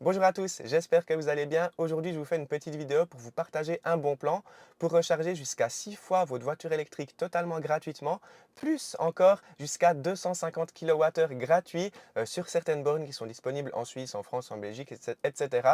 Bonjour à tous, j'espère que vous allez bien. Aujourd'hui, je vous fais une petite vidéo pour vous partager un bon plan pour recharger jusqu'à 6 fois votre voiture électrique totalement gratuitement, plus encore jusqu'à 250 kWh gratuits sur certaines bornes qui sont disponibles en Suisse, en France, en Belgique, etc.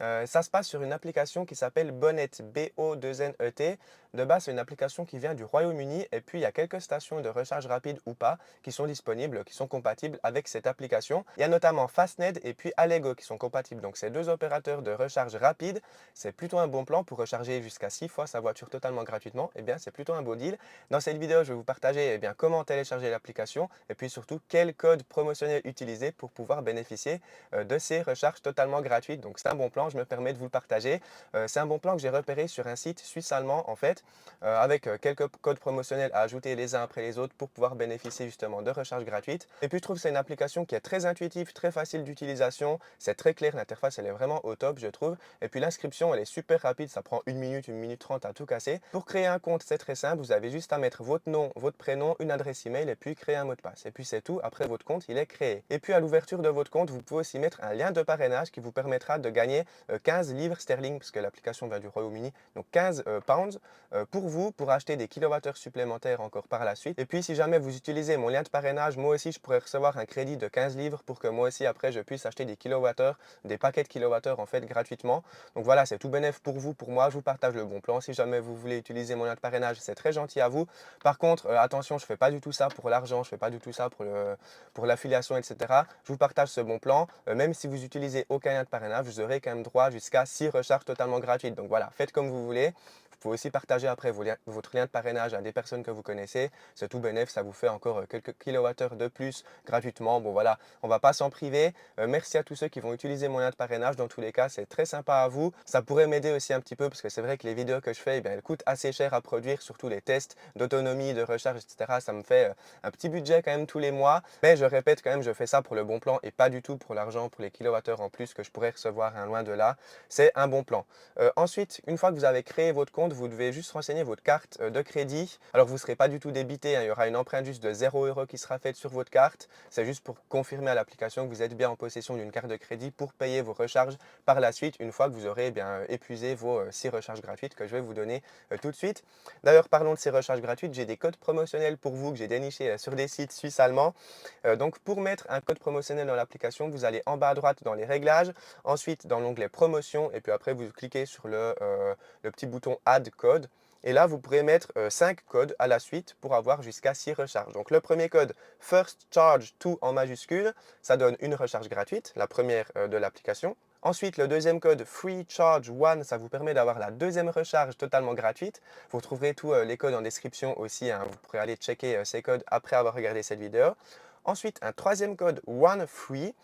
Ça se passe sur une application qui s'appelle Bonnet, B-O-2-N-E-T. De base, c'est une application qui vient du Royaume-Uni et puis il y a quelques stations de recharge rapide ou pas qui sont disponibles, qui sont compatibles avec cette application. Il y a notamment Fastned et puis Allego qui sont compatibles. Donc ces deux opérateurs de recharge rapide, c'est plutôt un bon plan pour recharger jusqu'à 6 fois sa voiture totalement gratuitement. Eh bien, c'est plutôt un beau deal. Dans cette vidéo, je vais vous partager comment télécharger l'application et puis surtout quel code promotionnel utiliser pour pouvoir bénéficier de ces recharges totalement gratuites. Donc c'est un bon plan, je me permets de vous le partager. C'est un bon plan que j'ai repéré sur un site suisse-allemand en fait, avec quelques codes promotionnels à ajouter les uns après les autres pour pouvoir bénéficier justement de recharges gratuites. Et puis je trouve que c'est une application qui est très intuitive, très facile d'utilisation, c'est très clair, l'interface elle est vraiment au top je trouve. Et puis l'inscription elle est super rapide, ça prend une minute 30 à tout casser. Pour créer un compte c'est très simple, vous avez juste à mettre votre nom, votre prénom, une adresse email et puis créer un mot de passe. Et puis c'est tout, après votre compte il est créé. Et puis à l'ouverture de votre compte, vous pouvez aussi mettre un lien de parrainage qui vous permettra de gagner 15 livres sterling, parce que l'application vient du Royaume-Uni, donc 15 pounds pour vous, pour acheter des kilowattheures supplémentaires encore par la suite. Et puis si jamais vous utilisez mon lien de parrainage, moi aussi je pourrais recevoir un crédit de 15 livres pour que moi aussi après je puisse acheter des kilowattheures, des paquets de kilowattheures en fait gratuitement. Donc voilà, c'est tout bénef pour vous, pour moi, je vous partage le bon plan. Si jamais vous voulez utiliser mon lien de parrainage, c'est très gentil à vous. Par contre, attention, je ne fais pas du tout ça pour l'argent, je ne fais pas du tout ça pour l'affiliation, etc. Je vous partage ce bon plan. Même si vous utilisez aucun lien de parrainage, vous aurez quand même droit jusqu'à 6 recharges totalement gratuites. Donc voilà, faites comme vous voulez. Vous pouvez aussi partager après votre lien de parrainage à des personnes que vous connaissez. C'est tout bénef, ça vous fait encore quelques kilowattheures de plus gratuitement. Bon voilà, on ne va pas s'en priver. Merci à tous ceux qui vont utiliser mon lien de parrainage. Dans tous les cas, c'est très sympa à vous. Ça pourrait m'aider aussi un petit peu parce que c'est vrai que les vidéos que je fais, elles coûtent assez cher à produire, surtout les tests d'autonomie, de recharge, etc. Ça me fait un petit budget quand même tous les mois. Mais je répète quand même, je fais ça pour le bon plan et pas du tout pour l'argent, pour les kilowattheures en plus que je pourrais recevoir, hein, loin de là. C'est un bon plan. Ensuite, une fois que vous avez créé votre compte, vous devez juste renseigner votre carte de crédit. Alors, vous ne serez pas du tout débité, hein, il y aura une empreinte juste de 0 € qui sera faite sur votre carte. C'est juste pour confirmer à l'application que vous êtes bien en possession d'une carte de crédit pour payer vos recharges par la suite, une fois que vous aurez épuisé vos 6 recharges gratuites que je vais vous donner tout de suite. D'ailleurs, parlons de ces recharges gratuites, j'ai des codes promotionnels pour vous que j'ai dénichés sur des sites suisses-allemands. Donc, pour mettre un code promotionnel dans l'application, vous allez en bas à droite dans les réglages, ensuite dans l'onglet promotion, et puis après, vous cliquez sur le petit bouton Add code. Et là, vous pourrez mettre 5 codes à la suite pour avoir jusqu'à 6 recharges. Donc, le premier code, First Charge 2 en majuscule, ça donne une recharge gratuite, la première de l'application. Ensuite, le deuxième code Free Charge 1, ça vous permet d'avoir la deuxième recharge totalement gratuite. Vous retrouverez tous les codes en description aussi, hein. Vous pourrez aller checker ces codes après avoir regardé cette vidéo. Ensuite, un troisième code One Free.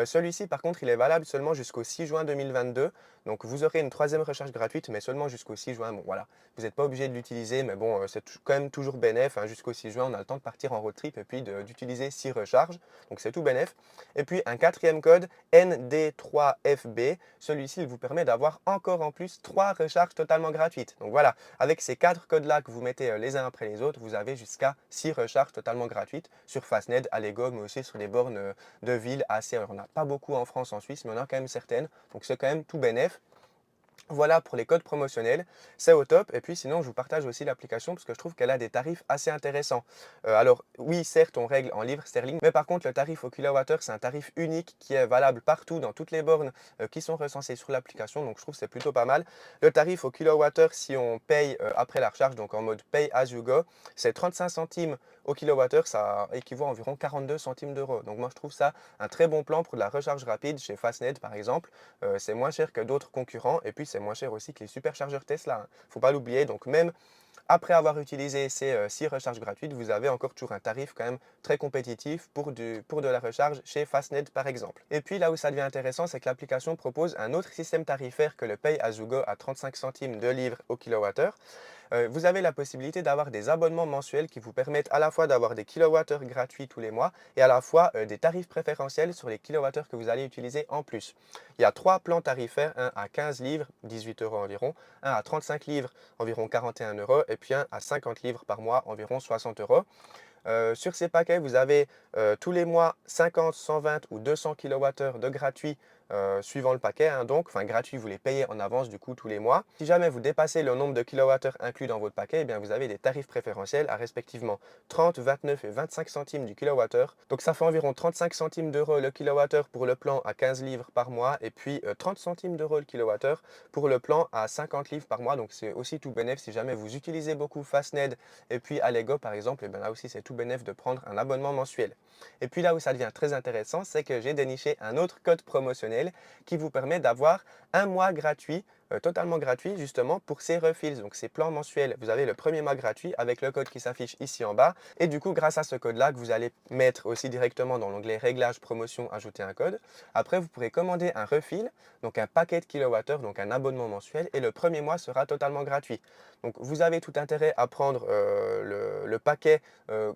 Celui-ci, par contre, il est valable seulement jusqu'au 6 juin 2022. Donc, vous aurez une troisième recharge gratuite, mais seulement jusqu'au 6 juin. Bon, voilà, vous n'êtes pas obligé de l'utiliser, mais bon, c'est quand même toujours bénéf, hein. Jusqu'au 6 juin, on a le temps de partir en road trip et puis d'utiliser 6 recharges. Donc, c'est tout bénéf. Et puis, un quatrième code, ND3FB. Celui-ci, il vous permet d'avoir encore en plus 3 recharges totalement gratuites. Donc, voilà, avec ces 4 codes-là que vous mettez les uns après les autres, vous avez jusqu'à 6 recharges totalement gratuites sur Fastned, Allego, mais aussi sur les bornes de ville assez. Alors, on n'a pas beaucoup en France, en Suisse, mais on en a quand même certaines. Donc, c'est quand même tout bénéf. Voilà pour les codes promotionnels, c'est au top. Et puis sinon, je vous partage aussi l'application parce que je trouve qu'elle a des tarifs assez intéressants. Alors oui, certes, on règle en livres sterling, mais par contre, le tarif au kilowattheure, c'est un tarif unique qui est valable partout dans toutes les bornes qui sont recensées sur l'application. Donc je trouve que c'est plutôt pas mal. Le tarif au kilowattheure, si on paye après la recharge, donc en mode pay as you go, c'est 35 centimes au kilowattheure, ça équivaut à environ 42 centimes d'euros. Donc moi, je trouve ça un très bon plan pour de la recharge rapide chez Fastned par exemple. C'est moins cher que d'autres concurrents et puis c'est moins cher aussi que les superchargeurs Tesla, hein. Faut pas l'oublier. Donc même après avoir utilisé ces 6 recharges gratuites, vous avez encore toujours un tarif quand même très compétitif pour de la recharge chez Fastned par exemple. Et puis là où ça devient intéressant, c'est que l'application propose un autre système tarifaire que le Pay as you go à 35 centimes de livre au kilowattheure. Vous avez la possibilité d'avoir des abonnements mensuels qui vous permettent à la fois d'avoir des kilowattheures gratuits tous les mois et à la fois des tarifs préférentiels sur les kilowattheures que vous allez utiliser en plus. Il y a 3 plans tarifaires, un à 15 livres, 18 € environ, un à 35 livres, environ 41 € et puis un à 50 livres par mois, environ 60 €. Sur ces paquets, vous avez tous les mois 50, 120 ou 200 kWh de gratuit suivant le paquet, hein, donc, enfin gratuit, vous les payez en avance du coup tous les mois. Si jamais vous dépassez le nombre de kilowattheures inclus dans votre paquet, eh bien, vous avez des tarifs préférentiels à respectivement 30, 29 et 25 centimes du kilowattheure. Donc ça fait environ 35 centimes d'euros le kilowattheure pour le plan à 15 livres par mois et puis 30 centimes d'euros le kilowattheure pour le plan à 50 livres par mois. Donc c'est aussi tout bénéf si jamais vous utilisez beaucoup Fastned et puis Allego par exemple, et bien là aussi c'est tout bénéf de prendre un abonnement mensuel. Et puis là où ça devient très intéressant, c'est que j'ai déniché un autre code promotionnel qui vous permet d'avoir un mois gratuit, totalement gratuit justement pour ces refills. Donc ces plans mensuels, vous avez le premier mois gratuit avec le code qui s'affiche ici en bas. Et du coup, grâce à ce code-là, que vous allez mettre aussi directement dans l'onglet Réglages, promotion, ajouter un code. Après, vous pourrez commander un refill, donc un paquet de kilowattheures, donc un abonnement mensuel, et le premier mois sera totalement gratuit. Donc vous avez tout intérêt à prendre le paquet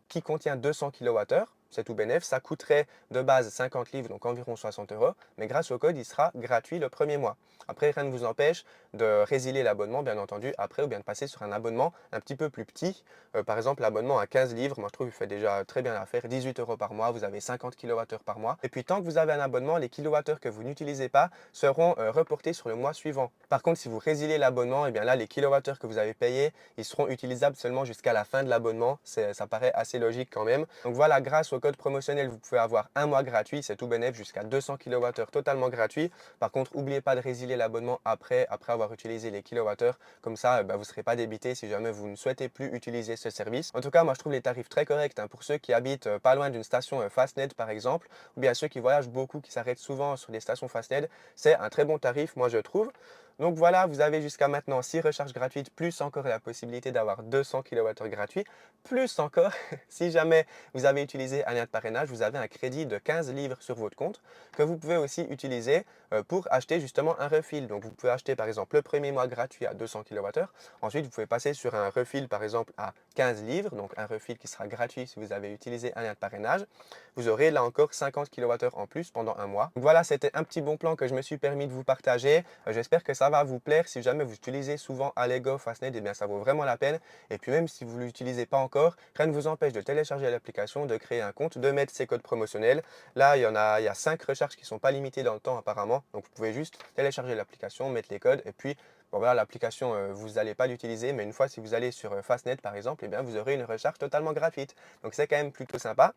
qui contient 200 kWh. C'est tout bénef, ça coûterait de base 50 livres, donc environ 60 euros, mais grâce au code, il sera gratuit le premier mois. Après, rien ne vous empêche de résilier l'abonnement, bien entendu, après, ou bien de passer sur un abonnement un petit peu plus petit. Par exemple, l'abonnement à 15 livres, moi je trouve qu'il fait déjà très bien l'affaire, 18 euros par mois, vous avez 50 kWh par mois. Et puis tant que vous avez un abonnement, les kilowattheures que vous n'utilisez pas seront reportés sur le mois suivant. Par contre, si vous résiliez l'abonnement, et bien là, les kilowattheures que vous avez payés, ils seront utilisables seulement jusqu'à la fin de l'abonnement. Ça paraît assez logique quand même. Donc voilà, grâce au code promotionnel, vous pouvez avoir un mois gratuit, c'est tout bénéf, jusqu'à 200 kWh totalement gratuit. Par contre, n'oubliez pas de résilier l'abonnement après avoir utilisé les kilowattheures. Comme ça, vous ne serez pas débité si jamais vous ne souhaitez plus utiliser ce service. En tout cas, moi, je trouve les tarifs très corrects hein, pour ceux qui habitent pas loin d'une station Fastned, par exemple, ou bien ceux qui voyagent beaucoup, qui s'arrêtent souvent sur des stations Fastned. C'est un très bon tarif, moi, je trouve. Donc voilà, vous avez jusqu'à maintenant 6 recharges gratuites, plus encore la possibilité d'avoir 200 kWh gratuits, plus encore, si jamais vous avez utilisé un lien de parrainage, vous avez un crédit de 15 livres sur votre compte que vous pouvez aussi utiliser pour acheter justement un refill. Donc vous pouvez acheter par exemple le premier mois gratuit à 200 kWh. Ensuite, vous pouvez passer sur un refill par exemple à 15 livres, donc un refill qui sera gratuit si vous avez utilisé un lien de parrainage. Vous aurez là encore 50 kWh en plus pendant un mois. Donc voilà, c'était un petit bon plan que je me suis permis de vous partager. J'espère que ça va vous plaire. Si jamais vous utilisez souvent Allego, Fastned, eh bien ça vaut vraiment la peine. Et puis même si vous ne l'utilisez pas encore, rien ne vous empêche de télécharger l'application, de créer un compte, de mettre ses codes promotionnels. Là, il y a 5 recharges qui ne sont pas limitées dans le temps apparemment. Donc vous pouvez juste télécharger l'application, mettre les codes et puis bon, voilà, l'application, vous n'allez pas l'utiliser, mais une fois si vous allez sur Fastned par exemple, eh bien, vous aurez une recharge totalement gratuite. Donc c'est quand même plutôt sympa.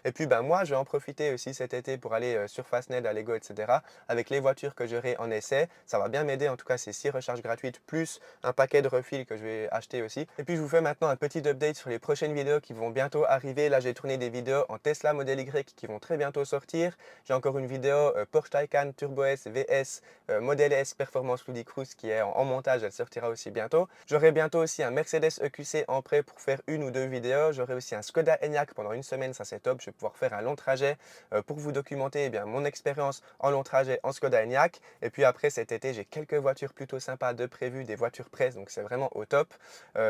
Et puis moi, je vais en profiter aussi cet été pour aller sur Fastned, Allego, etc. Avec les voitures que j'aurai en essai. Ça va bien m'aider, en tout cas ces 6 recharges gratuites, plus un paquet de refills que je vais acheter aussi. Et puis je vous fais maintenant un petit update sur les prochaines vidéos qui vont bientôt arriver. Là, j'ai tourné des vidéos en Tesla Model Y qui vont très bientôt sortir. J'ai encore une vidéo Porsche Taycan Turbo S VS Model S Performance Ludicrous qui est en montage, elle sortira aussi bientôt. J'aurai bientôt aussi un Mercedes EQC en prêt pour faire une ou deux vidéos. J'aurai aussi un Skoda Enyaq pendant une semaine, ça c'est top. Je vais pouvoir faire un long trajet pour vous documenter mon expérience en long trajet en Skoda Enyaq. Et puis après cet été, j'ai quelques voitures plutôt sympas de prévues, des voitures presse, donc c'est vraiment au top.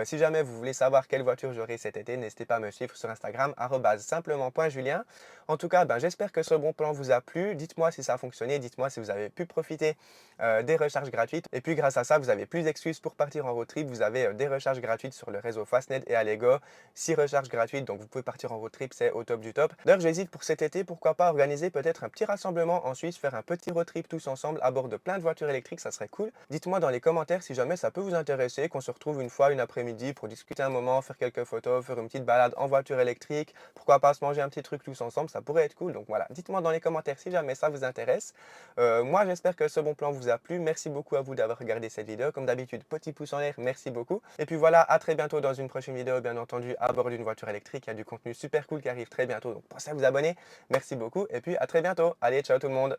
Si jamais vous voulez savoir quelle voiture j'aurai cet été, n'hésitez pas à me suivre sur Instagram, @simplement.julien. En tout cas, j'espère que ce bon plan vous a plu. Dites-moi si ça a fonctionné, dites-moi si vous avez pu profiter des recharges gratuites. Et puis grâce à ça, vous avez plus d'excuses pour partir en road trip. Vous avez des recharges gratuites sur le réseau Fastned et Allego. 6 recharges gratuites, donc vous pouvez partir en road trip, c'est au top du top. D'ailleurs, j'hésite pour cet été, pourquoi pas organiser peut-être un petit rassemblement en Suisse, faire un petit road trip tous ensemble à bord de plein de voitures électriques, ça serait cool. Dites-moi dans les commentaires si jamais ça peut vous intéresser, qu'on se retrouve une fois, une après-midi pour discuter un moment, faire quelques photos, faire une petite balade en voiture électrique. Pourquoi pas se manger un petit truc tous ensemble, ça pourrait être cool. Donc voilà, dites-moi dans les commentaires si jamais ça vous intéresse. Moi, j'espère que ce bon plan vous a plu. Merci beaucoup à vous d'avoir regardé cette vidéo. Comme d'habitude, petit pouce en l'air, merci beaucoup. Et puis voilà, à très bientôt dans une prochaine vidéo, bien entendu, à bord d'une voiture électrique. Il y a du contenu super cool qui arrive très bientôt, donc pensez à vous abonner. Merci beaucoup et puis à très bientôt. Allez, ciao tout le monde.